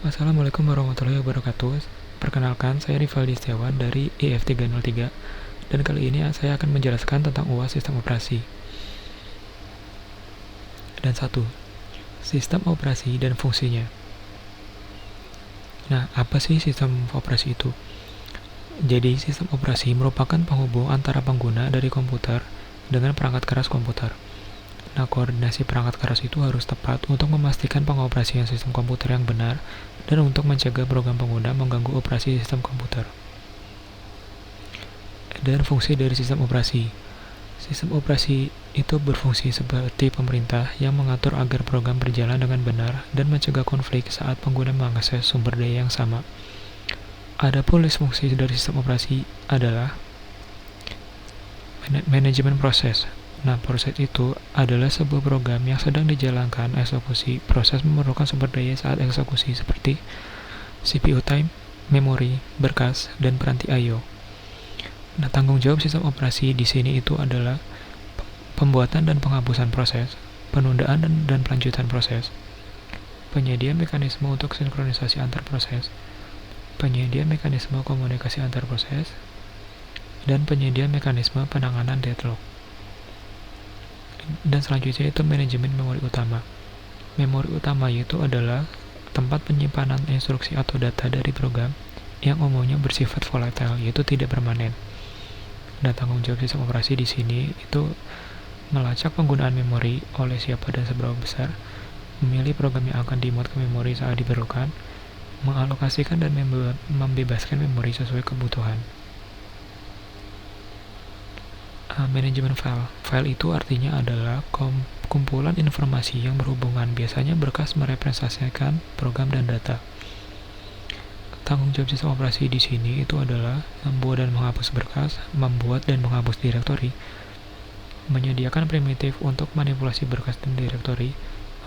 Assalamualaikum warahmatullahi wabarakatuh. Perkenalkan, saya Rivaldi Setiawan dari EF303 dan kali ini saya akan menjelaskan tentang UAS sistem operasi. Dan 1. Sistem operasi dan fungsinya. Nah, apa sih sistem operasi itu? Jadi, sistem operasi merupakan penghubung antara pengguna dari komputer dengan perangkat keras komputer. Nah, koordinasi perangkat keras itu harus tepat untuk memastikan pengoperasian sistem komputer yang benar dan untuk mencegah program pengguna mengganggu operasi sistem komputer. Dan fungsi dari sistem operasi. Sistem operasi itu berfungsi seperti pemerintah yang mengatur agar program berjalan dengan benar dan mencegah konflik saat pengguna mengakses sumber daya yang sama. Adapun list fungsi dari sistem operasi adalah manajemen proses. Nah, proses itu adalah sebuah program yang sedang dijalankan eksekusi. Proses memerlukan sumber daya saat eksekusi seperti CPU time, memori, berkas, dan peranti I/O. Nah, tanggung jawab sistem operasi di sini itu adalah pembuatan dan penghapusan proses, penundaan dan pelanjutan proses, penyedia mekanisme untuk sinkronisasi antar proses, penyedia mekanisme komunikasi antar proses, dan penyedia mekanisme penanganan deadlock. Dan selanjutnya itu manajemen memori utama. Memori utama itu adalah tempat penyimpanan instruksi atau data dari program yang umumnya bersifat volatile, yaitu tidak permanen. Dan tanggung jawab sistem operasi di sini itu melacak penggunaan memori oleh siapa dan seberapa besar, memilih program yang akan dimuat ke memori saat diperlukan, mengalokasikan dan membebaskan memori sesuai kebutuhan. Manajemen file. File itu artinya adalah kumpulan informasi yang berhubungan. Biasanya berkas merepresentasikan program dan data. Tanggung jawab sistem operasi di sini itu adalah membuat dan menghapus berkas, membuat dan menghapus direktori, menyediakan primitif untuk manipulasi berkas dan direktori,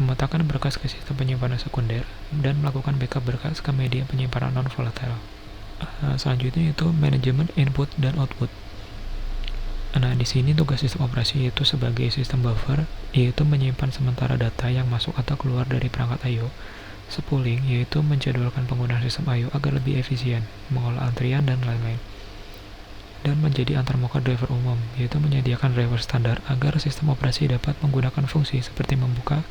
memetakan berkas ke sistem penyimpanan sekunder, dan melakukan backup berkas ke media penyimpanan non-volatile. Selanjutnya itu manajemen input dan output. Nah, di sini tugas sistem operasi itu sebagai sistem buffer, yaitu menyimpan sementara data yang masuk atau keluar dari perangkat I/O. Spooling, yaitu menjadwalkan penggunaan sistem I/O agar lebih efisien, mengolah antrian, dan lain-lain. Dan menjadi antarmuka driver umum, yaitu menyediakan driver standar agar sistem operasi dapat menggunakan fungsi seperti membuka,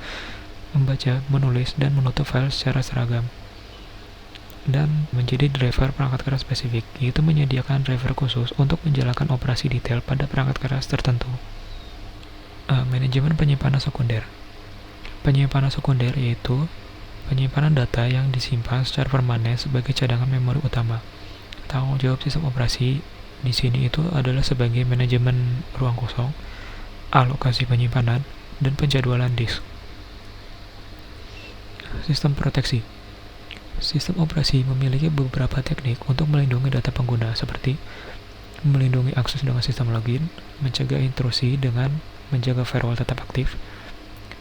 membaca, menulis, dan menutup file secara seragam. Dan menjadi driver perangkat keras spesifik, yaitu menyediakan driver khusus untuk menjalankan operasi detail pada perangkat keras tertentu. Manajemen penyimpanan sekunder. Penyimpanan sekunder yaitu penyimpanan data yang disimpan secara permanen sebagai cadangan memori utama. Tanggung jawab sistem operasi di sini itu adalah sebagai manajemen ruang kosong, alokasi penyimpanan, dan penjadwalan disk. Sistem proteksi. Sistem operasi memiliki beberapa teknik untuk melindungi data pengguna, seperti melindungi akses dengan sistem login, mencegah intrusi dengan menjaga firewall tetap aktif,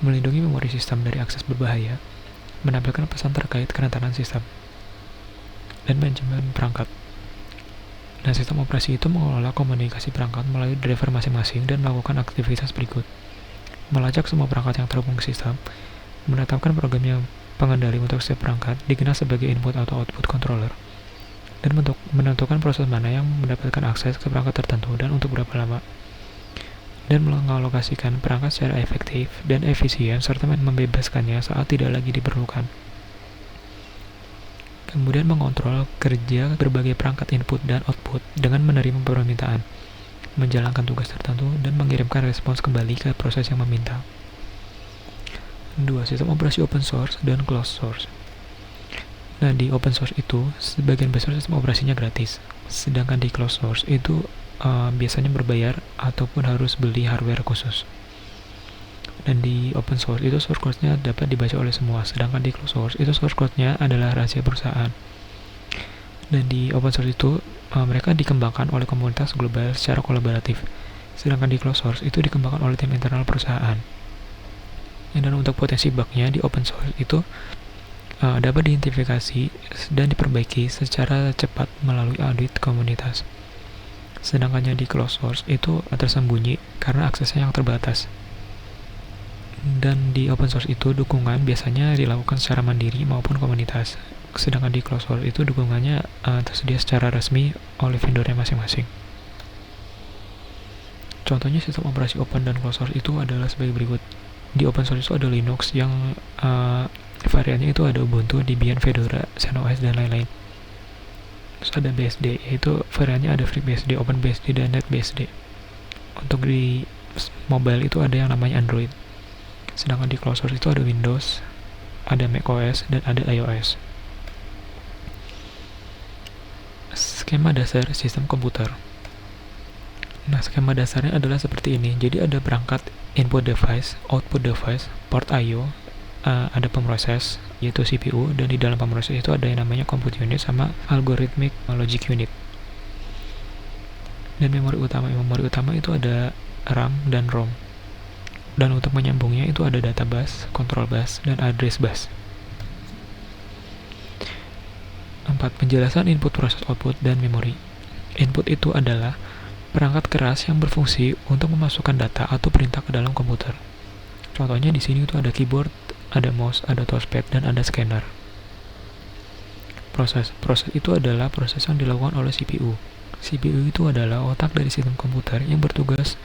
melindungi memori sistem dari akses berbahaya, menampilkan pesan terkait kerentanan sistem, dan manajemen perangkat. Nah, sistem operasi itu mengelola komunikasi perangkat melalui driver masing-masing dan melakukan aktivitas berikut: melacak semua perangkat yang terhubung ke sistem, menetapkan program yang pengendali untuk setiap perangkat dikenal sebagai input atau output controller, dan menentukan proses mana yang mendapatkan akses ke perangkat tertentu dan untuk berapa lama, dan mengalokasikan perangkat secara efektif dan efisien serta membebaskannya saat tidak lagi diperlukan. Kemudian mengontrol kerja berbagai perangkat input dan output dengan menerima permintaan, menjalankan tugas tertentu, dan mengirimkan respons kembali ke proses yang meminta. 2. Sistem operasi open source dan closed source. Nah, di open source itu sebagian besar sistem operasinya gratis, sedangkan di closed source itu biasanya berbayar ataupun harus beli hardware khusus. Dan di open source itu source code-nya dapat dibaca oleh semua, sedangkan di closed source itu source code-nya adalah rahasia perusahaan. Dan di open source itu mereka dikembangkan oleh komunitas global secara kolaboratif, sedangkan di closed source itu dikembangkan oleh tim internal perusahaan. Dan untuk potensi bug-nya di open source itu dapat diidentifikasi dan diperbaiki secara cepat melalui audit komunitas. Sedangkan di closed source itu tersembunyi karena aksesnya yang terbatas. Dan di open source itu dukungan biasanya dilakukan secara mandiri maupun komunitas. sedangkan di closed source itu dukungannya tersedia secara resmi oleh vendornya masing-masing. Contohnya sistem operasi open dan closed source itu adalah sebagai berikut. Di open source itu ada Linux yang variannya itu ada Ubuntu, Debian, Fedora, CentOS, dan lain-lain. Terus ada BSD, yaitu variannya ada FreeBSD, OpenBSD, dan NetBSD. Untuk di mobile itu ada yang namanya Android. Sedangkan di closed source itu ada Windows, ada macOS, dan ada iOS. Skema dasar sistem komputer. Nah, skema dasarnya adalah seperti ini. Jadi ada perangkat input device, output device, port I/O, ada pemroses yaitu CPU, dan di dalam pemroses itu ada yang namanya compute unit sama algorithmic logic unit. Dan memori utama itu ada RAM dan ROM. Dan untuk menyambungnya itu ada data bus, control bus, dan address bus. 4. Penjelasan input, proses, output, dan memori. Input itu adalah perangkat keras yang berfungsi untuk memasukkan data atau perintah ke dalam komputer. Contohnya di sini itu ada keyboard, ada mouse, ada touchpad, dan ada scanner. Proses itu adalah proses yang dilakukan oleh CPU. CPU itu adalah otak dari sistem komputer yang bertugas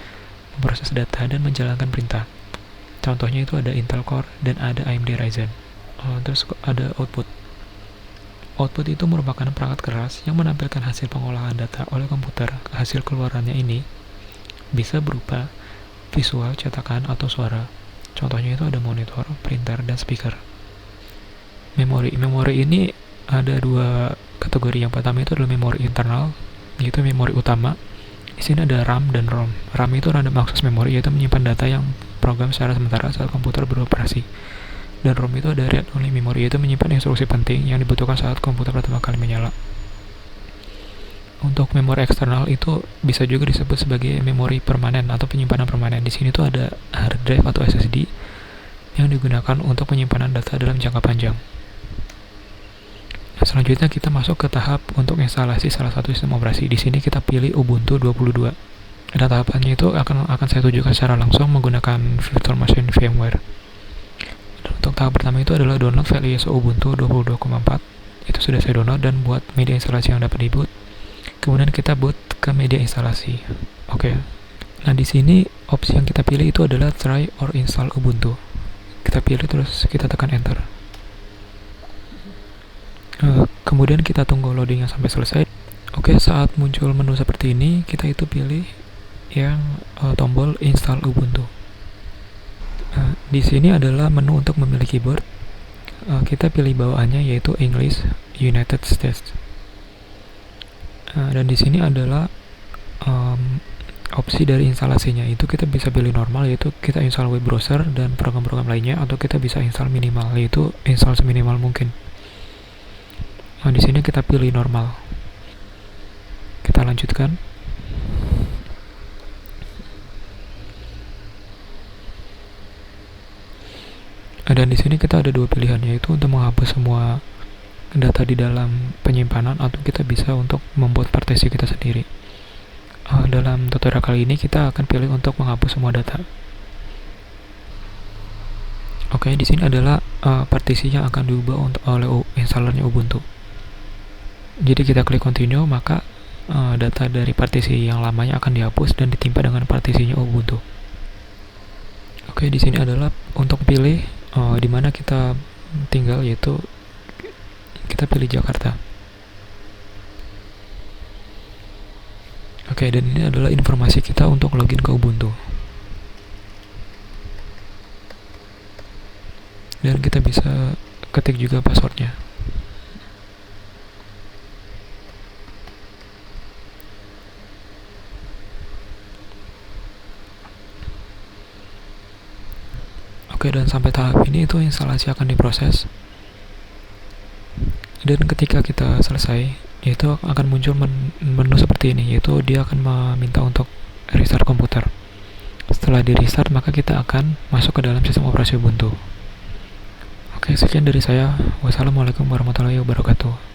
memproses data dan menjalankan perintah. Contohnya itu ada Intel Core dan ada AMD Ryzen. Terus ada output. Output itu merupakan perangkat keras yang menampilkan hasil pengolahan data oleh komputer. Hasil keluarannya ini bisa berupa visual, cetakan, atau suara. Contohnya itu ada monitor, printer, dan speaker. Memori ini ada dua kategori. Yang pertama itu adalah memori internal, yaitu memori utama. Di sini ada RAM dan ROM. RAM itu random access memory, yaitu menyimpan data yang program secara sementara saat komputer beroperasi. Dan ROM itu ada read only memory, yaitu menyimpan instruksi penting yang dibutuhkan saat komputer pertama kali menyala. Untuk memori eksternal itu bisa juga disebut sebagai memori permanen atau penyimpanan permanen. Di sini tuh ada hard drive atau SSD yang digunakan untuk penyimpanan data dalam jangka panjang. Selanjutnya kita masuk ke tahap untuk instalasi salah satu sistem operasi. Di sini kita pilih Ubuntu 22. Dan tahapannya itu akan saya tunjukkan secara langsung menggunakan virtual machine VMware. Untuk tahap pertama itu adalah download file ISO Ubuntu 22.4. Itu sudah saya download dan buat media instalasi yang dapat di-boot. Kemudian kita boot ke media instalasi. Oke. Nah, di sini opsi yang kita pilih itu adalah try or install Ubuntu. Kita pilih terus kita tekan enter. Kemudian kita tunggu loadingnya sampai selesai. Oke, saat muncul menu seperti ini, kita itu pilih yang tombol install Ubuntu. Di sini adalah menu untuk memilih keyboard. Kita pilih bawaannya yaitu English United States. Dan di sini adalah opsi dari instalasinya. Itu kita bisa pilih normal, yaitu kita install web browser dan program-program lainnya, atau kita bisa install minimal, yaitu install seminimal mungkin. Nah, di sini kita pilih normal. Kita lanjutkan. Dan di sini kita ada dua pilihan, yaitu untuk menghapus semua data di dalam penyimpanan, atau kita bisa untuk membuat partisi kita sendiri. Dalam tutorial kali ini kita akan pilih untuk menghapus semua data. Oke, di sini adalah partisi yang akan diubah oleh installernya Ubuntu. Jadi kita klik continue, maka data dari partisi yang lamanya akan dihapus dan ditimpa dengan partisinya Ubuntu. Oke, di sini adalah untuk pilih di mana kita tinggal, yaitu kita pilih Jakarta. Oke, dan ini adalah informasi kita untuk login ke Ubuntu. Dan kita bisa ketik juga passwordnya. Oke, dan sampai tahap ini itu instalasi akan diproses. Dan ketika kita selesai, itu akan muncul menu seperti ini, yaitu dia akan meminta untuk restart komputer. Setelah di restart, maka kita akan masuk ke dalam sistem operasi Ubuntu. Oke, sekian dari saya. Wassalamualaikum warahmatullahi wabarakatuh.